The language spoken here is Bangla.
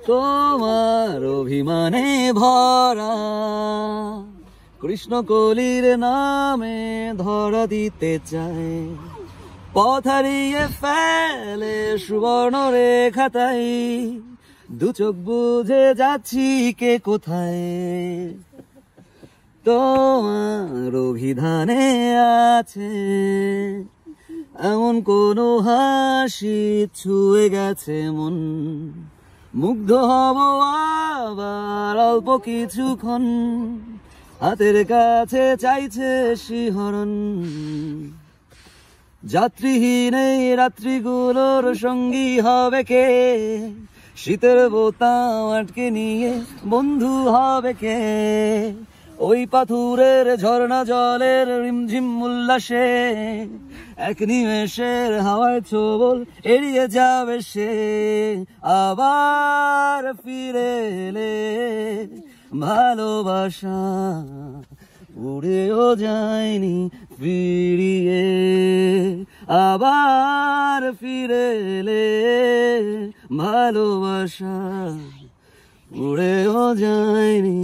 তোমার অভিমানে ভরা কৃষ্ণ কলির নামে ধরা দিতে চায়, পথ হারিয়ে ফেলে সুবর্ণ রেখাটাই, দু চোখ বুঝে যাচ্ছি কে কোথায়। তোমার অভিধানে আছে এমন কোন হাসি ছুঁয়ে গেছে মন, মুগ্ধ হব আবার অল্প কিছুক্ষণ, হাতের কাছে চাইছে শিহরণ। যাত্রীহীন এই রাত্রিগুলোর সঙ্গী হবে কে, শীতের বোতাম আটকে নিয়ে বন্ধু হবে কে, ওই পাথুরের ঝর্ণা জলের রিমঝিম উল্লাসে এক নিমেষের হাওয়ায় ছোবল এড়িয়ে যাবে সে। আবার ফিরে এলে ভালোবাসা উড়েও যায়নি ফিরিয়ে, আবার ফিরে এলে ভালোবাসা উড়েও যায়নি।